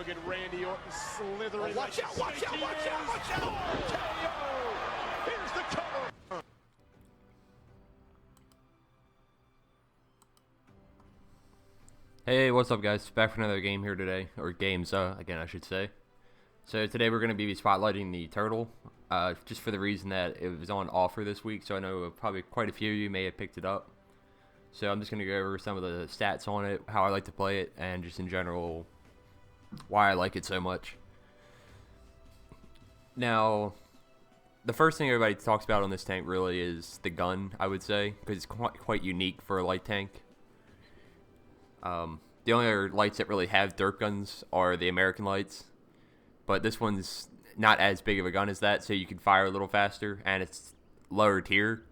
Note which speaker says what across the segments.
Speaker 1: Hogan, Randy Orton slithering.
Speaker 2: Oh, watch out, watch out, watch out, watch out!
Speaker 1: KO! Here's the cover.
Speaker 3: Hey, what's up guys? Back for another game here today, or games, again I should say. So today we're going to be spotlighting the Turtle, just for the reason that it was on offer this week, so I know probably quite a few of you may have picked it up. So I'm just going to go over some of the stats on it, how I like to play it, and just in general, why I like it so much. Now, the first thing everybody talks about on this tank really is the gun, I would say, because it's quite unique for a light tank. The only other lights that really have derp guns are the American lights, but this one's not as big of a gun as that, so you can fire a little faster, and it's lower tier,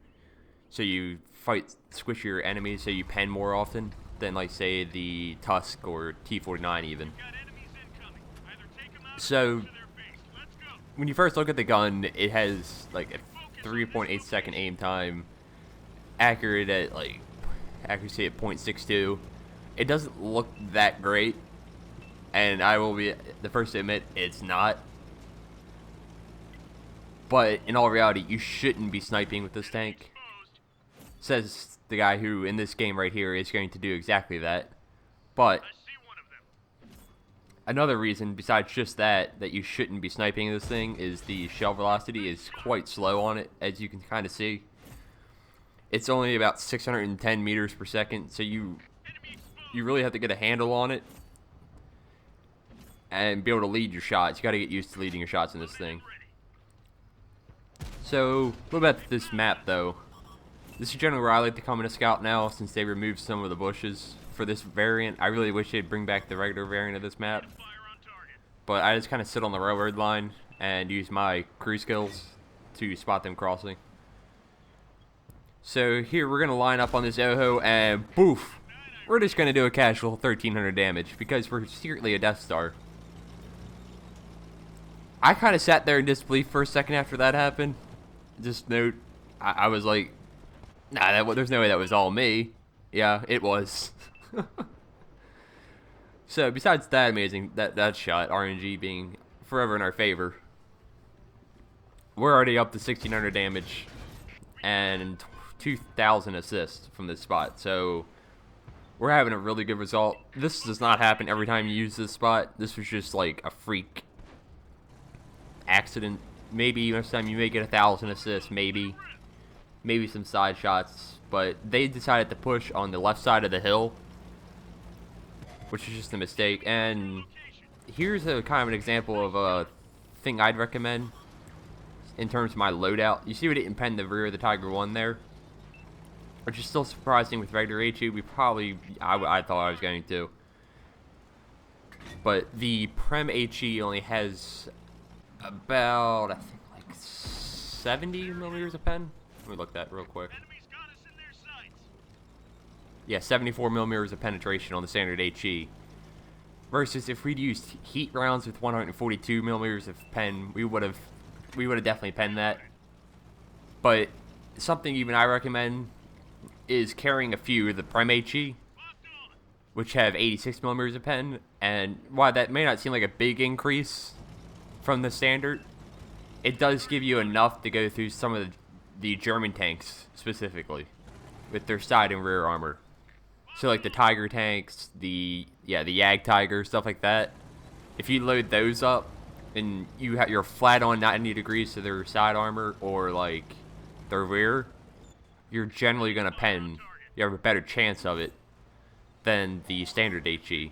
Speaker 3: so you fight squishier enemies, so you pen more often than, like, say, the Tusk or T-49 even. So when you first look at the gun, it has like a 3.8 second aim time, accurate at like accuracy at 0.62. It doesn't look that great, and I will be the first to admit it's not. But in all reality, you shouldn't be sniping with this tank. Says the guy who in this game right here is going to do exactly that. But another reason besides just that you shouldn't be sniping this thing is the shell velocity is quite slow on it, as you can kind of see. It's only about 610 meters per second, so you really have to get a handle on it and be able to lead your shots. You got to get used to leading your shots in this thing. So, what about this map though? This is generally where I like to come in a scout now, since they removed some of the bushes for this variant. I really wish they'd bring back the regular variant of this map, but I just kind of sit on the railroad line and use my crew skills to spot them crossing. So here we're going to line up on this Oho, and boof! We're just going to do a casual 1300 damage, because we're secretly a Death Star. I kind of sat there in disbelief for a second after that happened. Just note, I was like, nah, there's no way that was all me. Yeah, it was. So besides that amazing, that shot, RNG being forever in our favor, we're already up to 1600 damage and 2000 assists from this spot. So we're having a really good result. This does not happen every time you use this spot. This was just like a freak accident. Maybe next time you may get 1000 assists, maybe some side shots, but they decided to push on the left side of the hill, which is just a mistake. And here's a kind of an example of a thing I'd recommend in terms of my loadout. You see we didn't pen the rear of the Tiger 1 there, which is still surprising with regular HE. We probably, I thought I was going to. But the Prem HE only has about, I think, like 70 millimeters of pen. Let me look that real quick. Yeah, 74 millimeters of penetration on the standard HE. Versus if we'd used heat rounds with 142 millimeters of pen, we would have definitely penned that. But something even I recommend is carrying a few of the Prem HE, which have 86 millimeters of pen. And while that may not seem like a big increase from the standard, it does give you enough to go through some of the German tanks specifically with their side and rear armor. So like the Tiger tanks, the Jag Tiger, stuff like that. If you load those up and you're flat on 90 degrees to their side armor or like their rear, you're generally gonna pen. You have a better chance of it than the standard HE.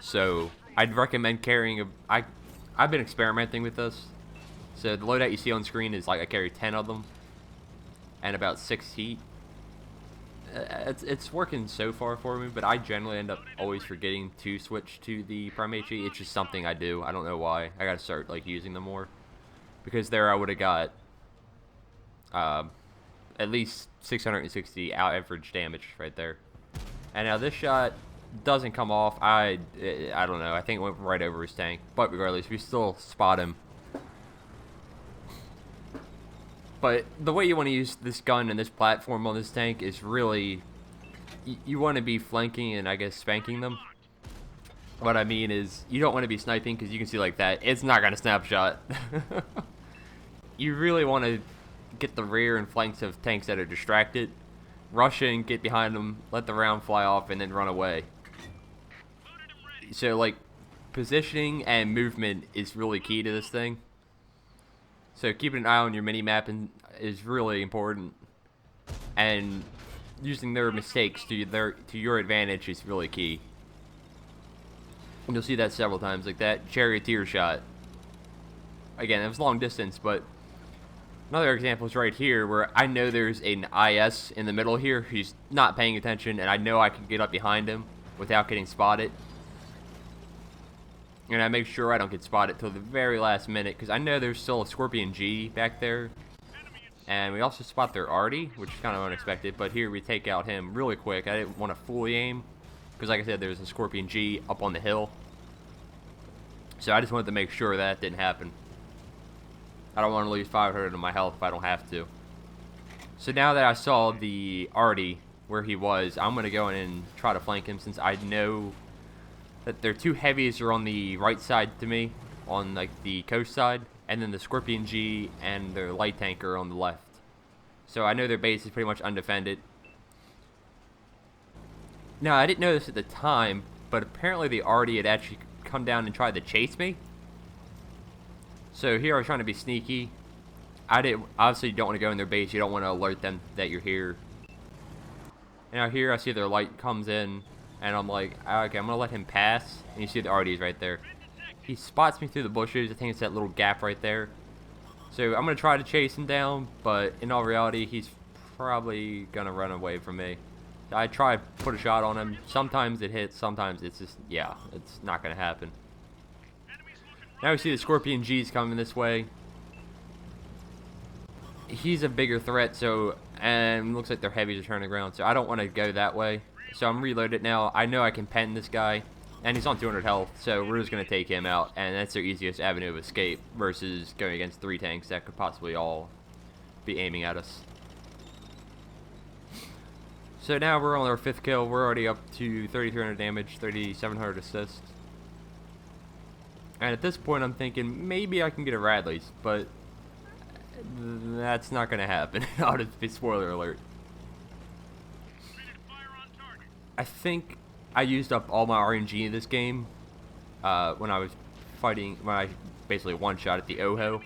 Speaker 3: So I'd recommend carrying I've been experimenting with this. So the loadout you see on screen is like I carry 10 of them and about 6 heat. It's working so far for me, but I generally end up always forgetting to switch to the Prem HE. It's just something I do. I don't know why. I gotta start like using them more, because there I would have got at least 660 out average damage right there. And now this shot doesn't come off. I don't know. I think it went right over his tank, but regardless, we still spot him. But the way you want to use this gun and this platform on this tank is really, you want to be flanking and I guess spanking them. What I mean is, you don't want to be sniping because you can see like that. It's not going to snapshot. You really want to get the rear and flanks of tanks that are distracted. Rush in, get behind them, let the round fly off, and then run away. So, like, positioning and movement is really key to this thing. So keeping an eye on your mini-map is really important. And using their mistakes to your advantage is really key. And you'll see that several times, like that charioteer shot. Again, it was long distance, but another example is right here where I know there's an IS in the middle here who's not paying attention, and I know I can get up behind him without getting spotted. And I make sure I don't get spotted till the very last minute, because I know there's still a Scorpion G back there. And we also spot their Artie, which is kind of unexpected, but here we take out him really quick. I didn't want to fully aim, because like I said, there's a Scorpion G up on the hill. So I just wanted to make sure that didn't happen. I don't want to lose 500 of my health if I don't have to. So now that I saw the Artie where he was, I'm going to go in and try to flank him, since I know that their two heavies are on the right side to me, on like the coast side, and then the Scorpion G and their light tanker on the left. So I know their base is pretty much undefended. Now, I didn't know this at the time, but apparently the Artie had actually come down and tried to chase me. So here I was trying to be sneaky. Obviously you don't want to go in their base. You don't want to alert them that you're here. And now here I see their light comes in, and I'm like, okay, I'm going to let him pass. And you see the Artie's right there. He spots me through the bushes. I think it's that little gap right there. So I'm going to try to chase him down, but in all reality, he's probably going to run away from me. I try to put a shot on him. Sometimes it hits, sometimes it's just, yeah, it's not going to happen. Now we see the Scorpion G's coming this way. He's a bigger threat, so, and looks like their heavies are turning around, so I don't want to go that way. So I'm reloaded now. I know I can pen this guy, and he's on 200 health, so we're just going to take him out, and that's their easiest avenue of escape versus going against 3 tanks that could possibly all be aiming at us. So now we're on our 5th kill. We're already up to 3,300 damage, 3,700 assists. And at this point I'm thinking maybe I can get a Radley's, but that's not going to happen. I'll just be spoiler alert. I think I used up all my RNG in this game when I was fighting, when I basically one-shot at the Oho.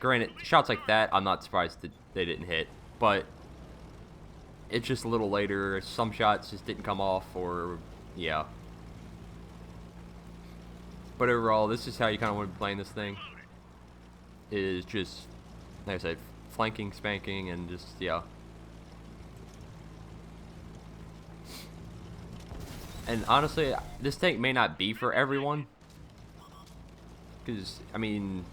Speaker 3: Granted, shots like that, I'm not surprised that they didn't hit, but it's just a little later. Some shots just didn't come off, or, yeah. But overall, this is how you kind of want to be playing this thing. Is just, like I said, flanking, spanking, and just, yeah. And honestly, this tank may not be for everyone. Because, I mean,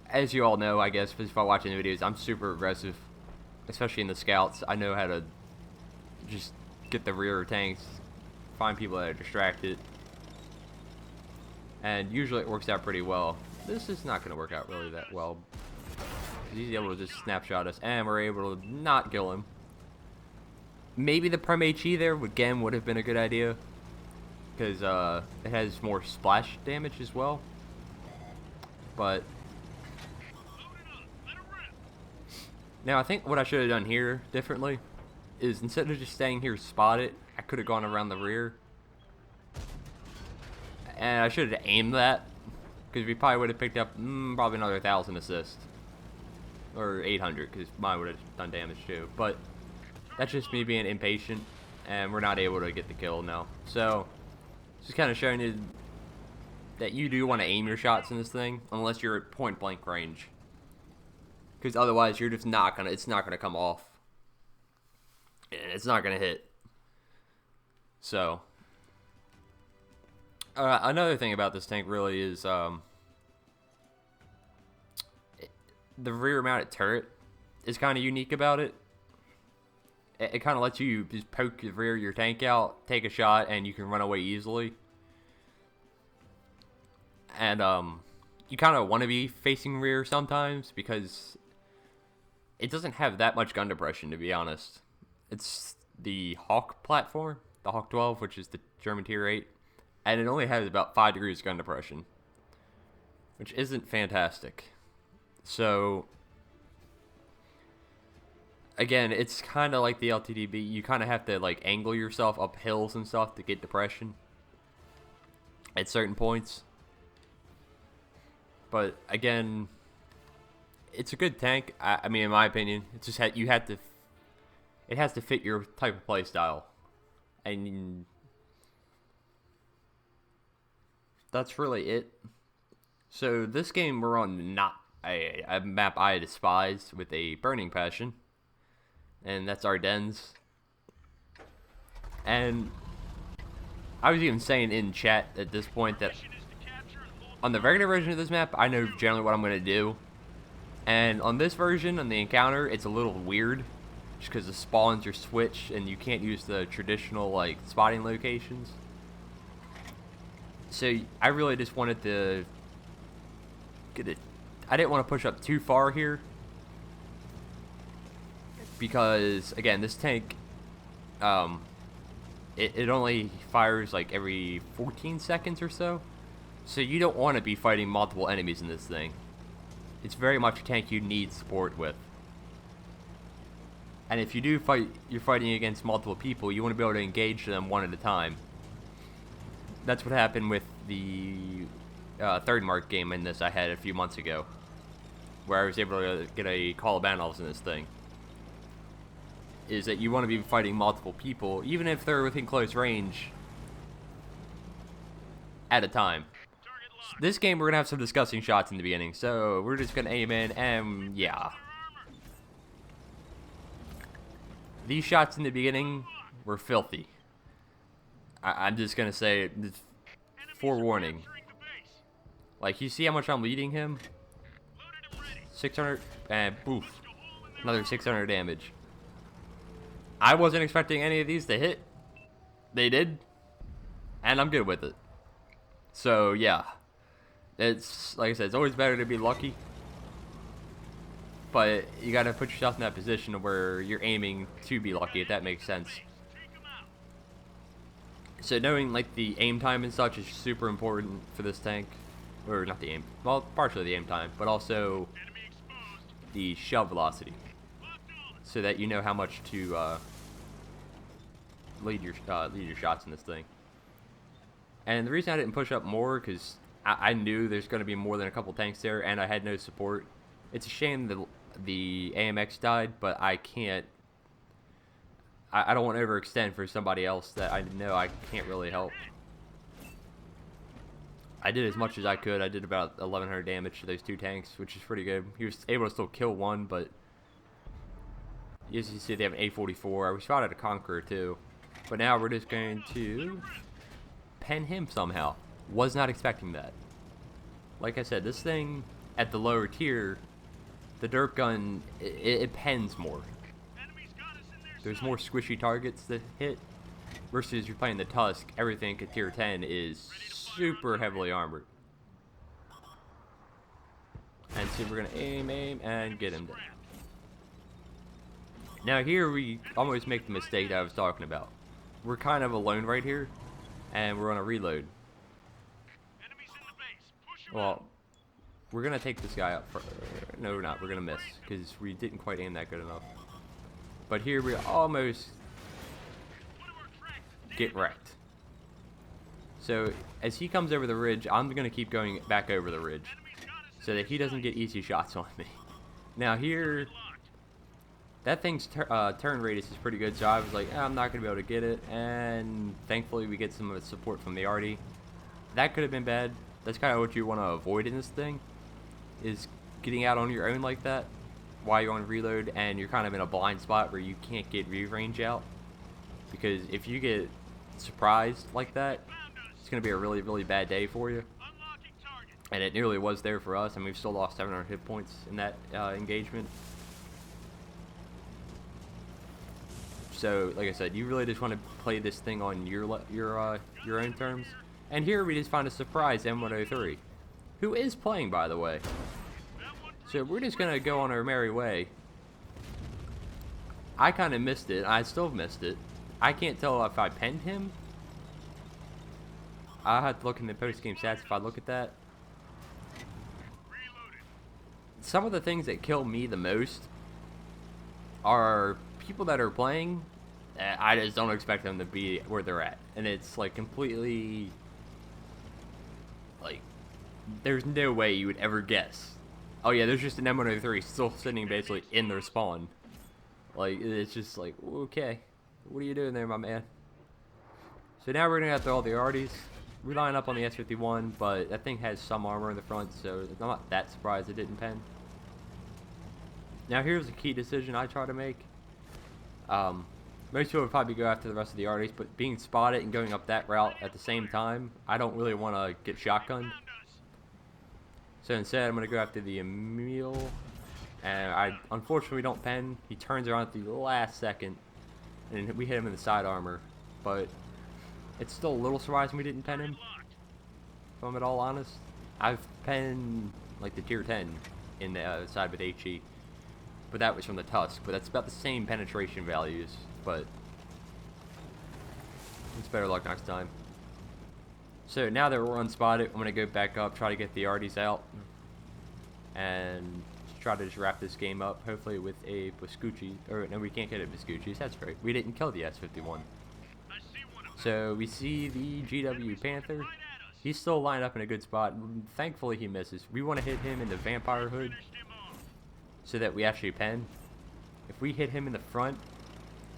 Speaker 3: as you all know, I guess, if you're watching the videos, I'm super aggressive. Especially in the scouts. I know how to just get the rear tanks, find people that are distracted. And usually it works out pretty well. This is not going to work out really that well. He's able to just snapshot us, and we're able to not kill him. Maybe the Prem HE there, again, would have been a good idea. Because it has more splash damage as well. But now I think what I should have done here differently is, instead of just staying here spotted, I could have gone around the rear. And I should have aimed that, because we probably would have picked up probably another 1,000 assists. Or 800, because mine would have done damage too. But that's just me being impatient, and we're not able to get the kill now. So, just kind of showing you that you do want to aim your shots in this thing, unless you're at point blank range. Because otherwise, you're just not gonna, it's not gonna come off. And it's not gonna hit. So, another thing about this tank really is the rear mounted turret is kind of unique about it. It kind of lets you just poke the rear of your tank out, take a shot, and you can run away easily. And you kind of want to be facing rear sometimes, because it doesn't have that much gun depression, to be honest. It's the Hawk platform, the Hawk 12, which is the German Tier 8, and it only has about 5 degrees gun depression, which isn't fantastic. So, again, it's kind of like the LTDB. You kind of have to like angle yourself up hills and stuff to get depression at certain points. But again, it's a good tank. I mean, in my opinion, it's just it has to fit your type of play style, and that's really it. So this game we're on not a map I despise with a burning passion, and that's Ardennes. And I was even saying in chat at this point that on the regular version of this map, I know generally what I'm going to do. And on this version, on the encounter, it's a little weird. Just because the spawns are switched and you can't use the traditional like spotting locations. So I really just wanted to get it. I didn't want to push up too far here. Because, again, this tank, it only fires like every 14 seconds or so. So you don't want to be fighting multiple enemies in this thing. It's very much a tank you need support with. And if you do fight, you're fighting against multiple people, you want to be able to engage them one at a time. That's what happened with the third mark game in this I had a few months ago. Where I was able to get a Call of Battles in this thing. Is that you want to be fighting multiple people, even if they're within close range, at a time. This game, we're going to have some disgusting shots in the beginning, so we're just going to aim in, and yeah. These shots in the beginning were filthy. I'm just going to say, forewarning. Like, you see how much I'm leading him? 600, and poof. Another 600 damage. I wasn't expecting any of these to hit. They did. And I'm good with it. So, yeah. It's, like I said, it's always better to be lucky. But you gotta put yourself in that position where you're aiming to be lucky, if that makes sense. So knowing, like, the aim time and such is super important for this tank. Or, not the aim. Well, partially the aim time. But also the shell velocity. So that you know how much to lead your shots in this thing. And the reason I didn't push up more, because I knew there's going to be more than a couple tanks there, and I had no support. It's a shame that the AMX died, but I can't. I don't want to overextend for somebody else that I know I can't really help. I did as much as I could. I did about 1,100 damage to those two tanks, which is pretty good. He was able to still kill one, but as you see, they have an A44. We spotted a Conqueror too, but now we're just going to pen him somehow. Was not expecting that. Like I said, this thing at the lower tier, the derp gun, it pens more. There's more squishy targets that hit versus you're playing the Tusk. Everything at tier 10 is super heavily armored. And so we're gonna aim, and get him down. Now here we almost make the mistake that I was talking about. We're kind of alone right here, and we're on a reload. Well, we're gonna take this guy up. No, we're not. We're gonna miss because we didn't quite aim that good enough. But here we almost get wrecked. So as he comes over the ridge, I'm gonna keep going back over the ridge so that he doesn't get easy shots on me. Now here, that thing's turn radius is pretty good, so I was like, I'm not gonna be able to get it, and thankfully we get some of the support from the arty. That could have been bad. That's kind of what you want to avoid in this thing, is getting out on your own like that while you're on reload and you're kind of in a blind spot where you can't get view range out. Because if you get surprised like that, it's going to be a really, really bad day for you. And it nearly was there for us, and we've still lost 700 hit points in that engagement. So, like I said, you really just want to play this thing on your own terms. And here we just find a surprise M103, who is playing, by the way. So we're just going to go on our merry way. I kind of missed it. I still missed it. I can't tell if I penned him. I'll have to look in the post-game stats if I look at that. Some of the things that kill me the most are people that are playing. I just don't expect them to be where they're at. And it's like completely... like, there's no way you would ever guess. Oh yeah, there's just an M103 still sitting basically in their spawn. Like, it's just like, okay, what are you doing there, my man? So now we're gonna have to all the Arties. We line up on the S51, but that thing has some armor in the front, so I'm not that surprised it didn't pen. Now here's a key decision I try to make. Most people would probably go after the rest of the Arties, but being spotted and going up that route at the same time, I don't really want to get shotgunned. So instead, I'm going to go after the Emil, and I unfortunately don't pen. He turns around at the last second, and we hit him in the side armor, but it's still a little surprising we didn't pen him, if I'm at all honest. I've penned like the tier 10 in the side with HE, but that was from the Tusk, but that's about the same penetration values, but it's better luck next time. So now that we're unspotted, I'm going to go back up, try to get the Arties out, and try to just wrap this game up, hopefully with a Vespucci. Or no, we can't get a Vespucci, that's great. We didn't kill the S51. So we see the GW Panther. He's still lined up in a good spot. Thankfully he misses. We want to hit him in the Vampire Hood so that we actually pen. If we hit him in the front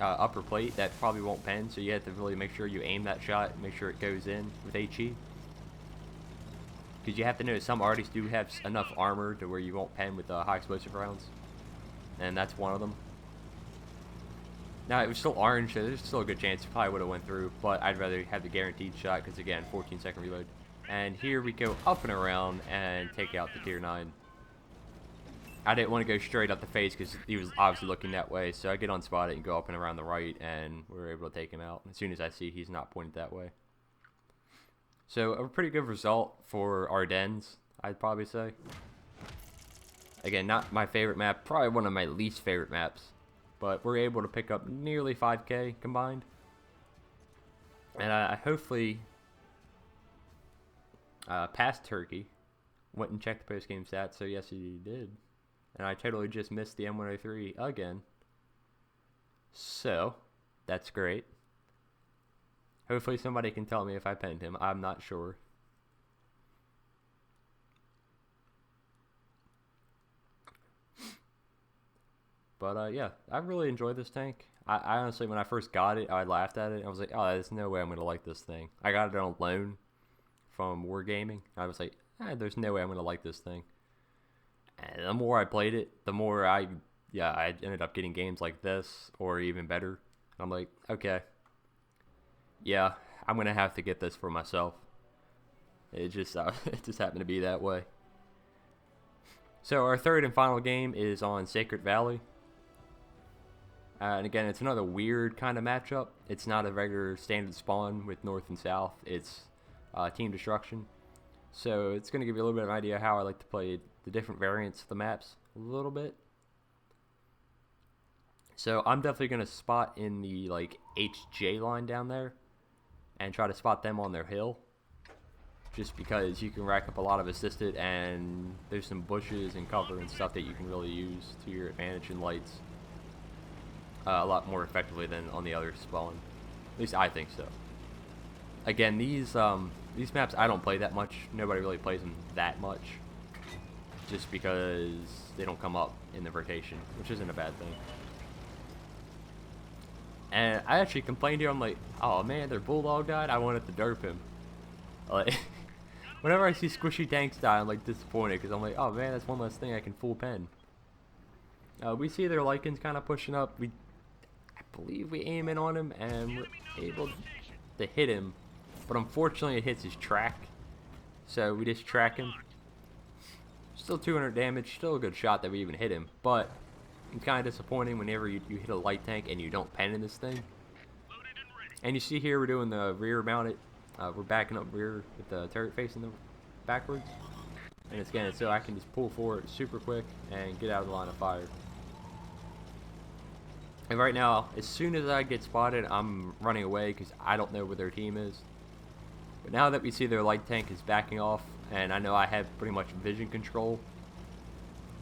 Speaker 3: upper plate, that probably won't pen, so you have to really make sure you aim that shot and make sure it goes in with HE. Because you have to know some Arties do have enough armor to where you won't pen with high explosive rounds. And that's one of them. Now, it was still orange, so there's still a good chance it probably would have went through, but I'd rather have the guaranteed shot because, again, 14-second reload. And here we go up and around and take out the tier 9. I didn't want to go straight up the face because he was obviously looking that way, so I get unspotted and go up and around the right, and we were able to take him out as soon as I see he's not pointed that way. So a pretty good result for Ardennes, I'd probably say. Again, not my favorite map, probably one of my least favorite maps, but we're able to pick up nearly 5k combined. And I hopefully passed Turkey. Went and checked the post-game stats, so yes, he did. And I totally just missed the M103 again. So, that's great. Hopefully somebody can tell me if I penned him. I'm not sure. But yeah, I really enjoyed this tank. I honestly, when I first got it, I laughed at it. I was like, oh, there's no way I'm going to like this thing. I got it on loan from Wargaming. I was like, there's no way I'm going to like this thing. And the more I played it, the more I ended up getting games like this or even better. And I'm like, okay, yeah, I'm gonna have to get this for myself. It just it just happened to be that way. So our third and final game is on Sacred Valley. And again, it's another weird kind of matchup. It's not a regular standard spawn with north and south. It's team destruction. So it's going to give you a little bit of an idea how I like to play the different variants of the maps a little bit. So I'm definitely going to spot in the like HJ line down there and try to spot them on their hill. Just because you can rack up a lot of assisted and there's some bushes and cover and stuff that you can really use to your advantage in lights. A lot more effectively than on the other spawn. At least I think so. Again, these maps I don't play that much. Nobody really plays them that much. Just because they don't come up in the rotation, which isn't a bad thing. And I actually complained here. I'm like, oh man, their Bulldog died. I wanted to derp him. Like, whenever I see squishy tanks die, I'm like disappointed because I'm like, oh man, that's one less thing I can full pen. We see their Lycans kind of pushing up. I believe we aim in on him and we're able to hit him, but unfortunately it hits his track. So we just track him. Still 200 damage, still a good shot that we even hit him, but it's kind of disappointing whenever you hit a light tank and you don't pen in this thing. And you see here we're doing the rear mounted. We're backing up rear with the turret facing the backwards. And it's again, so I can just pull forward super quick and get out of the line of fire. And right now, as soon as I get spotted, I'm running away because I don't know where their team is. But now that we see their light tank is backing off, and I know I have pretty much vision control,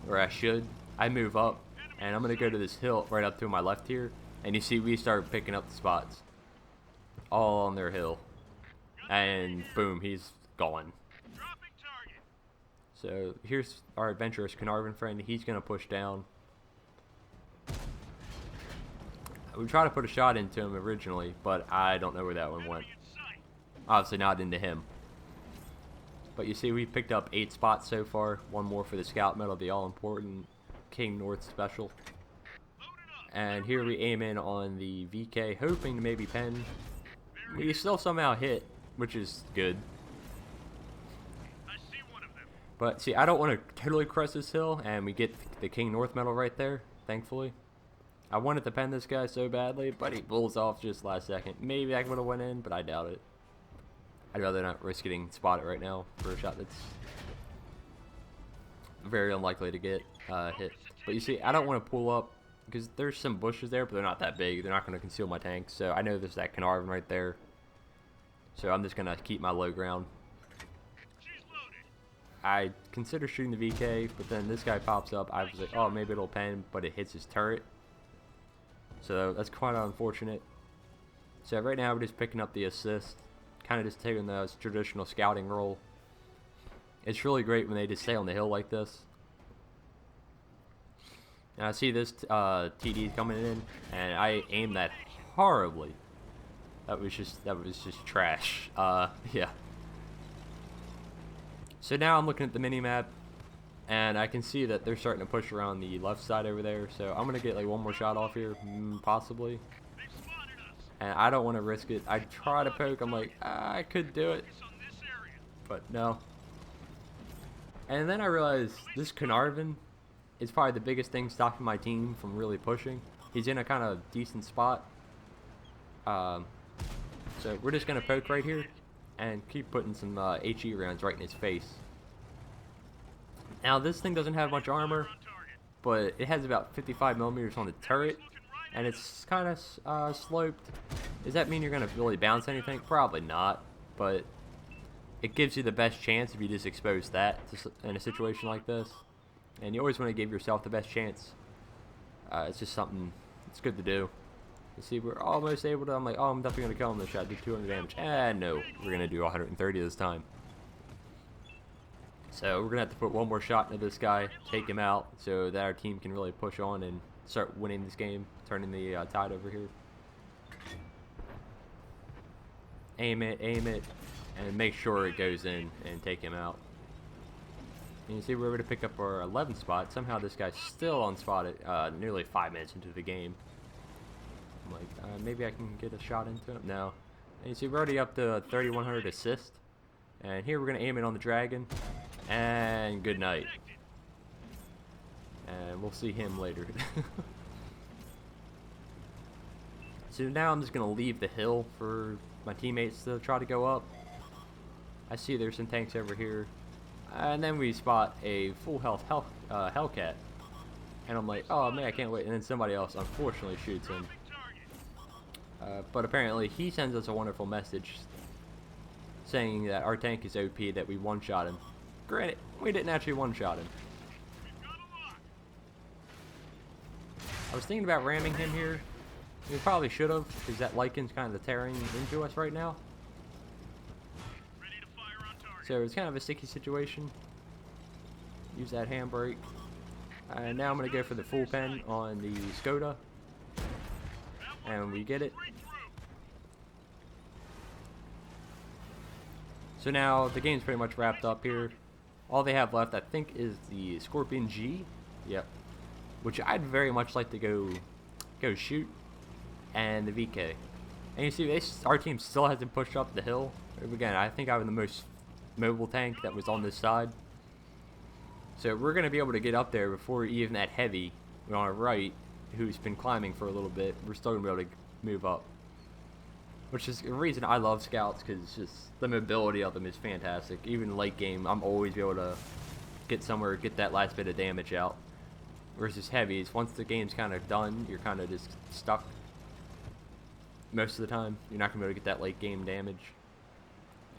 Speaker 3: or I should, I move up, and I'm going to go to this hill right up to my left here, and you see we start picking up the spots. All on their hill. And boom, he's gone. So here's our adventurous Carnarvon friend. He's going to push down. We tried to put a shot into him originally, but I don't know where that one went. Obviously not into him. But you see we picked up 8 spots so far. One more for the scout medal, the all-important King North special. And here we aim in on the VK, hoping to maybe pen. We still somehow hit, which is good. But see, I don't want to totally crest this hill, and we get the King North medal right there, thankfully. I wanted to pen this guy so badly, but he pulls off just last second. Maybe I would have went in, but I doubt it. I'd rather not risk getting spotted right now for a shot that's very unlikely to get hit. But you see, I don't want to pull up because there's some bushes there, but they're not that big. They're not going to conceal my tank. So I know there's that Carnarvon right there. So I'm just going to keep my low ground. I consider shooting the VK, but then this guy pops up. I was like, oh, maybe it'll pen, but it hits his turret. So that's quite unfortunate. So right now we're just picking up the assist. Kind of just taking the traditional scouting role. It's really great when they just stay on the hill like this. And I see this TD coming in, and I aimed that horribly. That was just trash. Yeah. So now I'm looking at the mini-map, and I can see that they're starting to push around the left side over there. So I'm gonna get like one more shot off here, possibly. And I don't want to risk it. I try to poke. I'm like, I could do it, but no. And then I realized this Carnarvon is probably the biggest thing stopping my team from really pushing. He's in a kind of decent spot. So we're just gonna poke right here and keep putting some HE rounds right in his face. Now this thing doesn't have much armor, but it has about 55 millimeters on the turret, and it's kind of sloped. Does that mean you're gonna really bounce anything? Probably not, but it gives you the best chance if you just expose that in a situation like this. And you always want to give yourself the best chance. It's just something it's good to do. You see, we're almost able to. I'm like, oh, I'm definitely gonna kill him this shot. Do 200 damage. No, we're gonna do 130 this time. So we're gonna have to put one more shot into this guy, take him out, so that our team can really push on and start winning this game, turning the tide over here. Aim it, and make sure it goes in and take him out. And you see we're able to pick up our 11th spot. Somehow this guy's still unspotted nearly 5 minutes into the game. I'm like, maybe I can get a shot into him. No. And you see we're already up to 3,100 assist. And here we're going to aim it on the dragon. And good night. And we'll see him later. So now I'm just going to leave the hill for my teammates to try to go up. I see there's some tanks over here. And then we spot a full health Hellcat. And I'm like, oh man, I can't wait. And then somebody else unfortunately shoots him. But apparently he sends us a wonderful message saying that our tank is OP, that we one-shot him. Granted, we didn't actually one-shot him. I was thinking about ramming him here. We probably should have, because that Lycan's kind of tearing into us right now. So it's kind of a sticky situation. Use that handbrake. And now I'm going to go for the full pen on the Skoda. And we get it. So now the game's pretty much wrapped up here. All they have left, I think, is the Scorpion G. Yep. Which I'd very much like to go shoot. And the VK. And you see, our team still hasn't pushed up the hill. Again, I think I'm the most mobile tank that was on this side. So we're going to be able to get up there before even that heavy on our right, who's been climbing for a little bit. We're still going to be able to move up. Which is the reason I love scouts, because it's just the mobility of them is fantastic. Even late game, I'm always be able to get somewhere, get that last bit of damage out. versus heavies, once the game's kind of done, you're kind of just stuck. Most of the time, you're not going to be able to get that late game damage.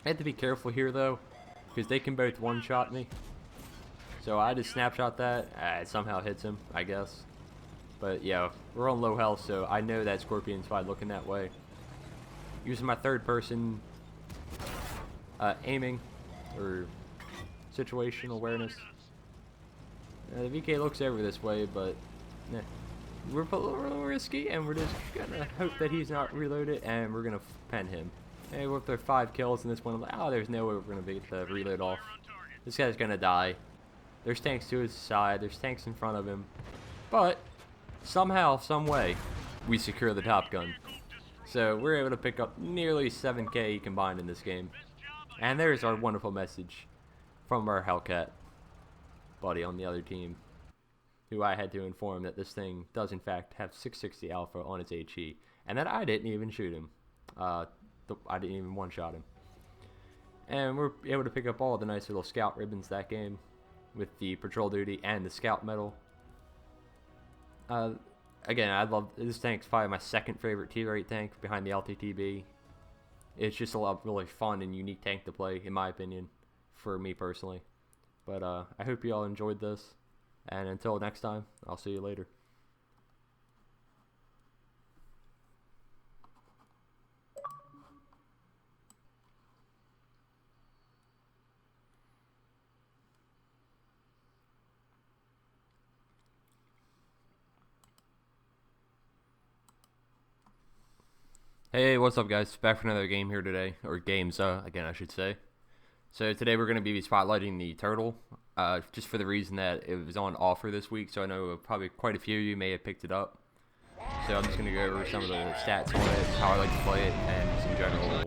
Speaker 3: I have to be careful here though, because they can both one-shot me. So I just snapshot that, it somehow hits him, I guess. But yeah, we're on low health, so I know that Scorpion's probably looking that way. Using my third person aiming, or situational awareness. The VK looks over this way, but nah. We're a little risky, and we're just gonna hope that he's not reloaded, and we're gonna pen him. Hey, with their 5 kills in this one, I'm like, oh, there's no way we're gonna be able to reload off. This guy's gonna die. There's tanks to his side, there's tanks in front of him, but somehow, some way, we secure the Top Gun. So we're able to pick up nearly 7K combined in this game. And there's our wonderful message from our Hellcat buddy on the other team, who I had to inform that this thing does in fact have 660 alpha on its HE, and that I didn't even shoot him. I didn't even one-shot him. And we're able to pick up all the nice little scout ribbons that game, with the patrol duty and the scout medal. Again, I love this tank's probably my second favorite tier 8 tank behind the LTTB. It's just a lot of really fun and unique tank to play, in my opinion, for me personally. But I hope you all enjoyed this, and until next time, I'll see you later. Hey, what's up guys? Back for another game here today, or games again I should say. So today we're going to be spotlighting the Turtle, just for the reason that it was on offer this week, so I know probably quite a few of you may have picked it up. So I'm just going to go over some of the stats on it, how I like to play it, and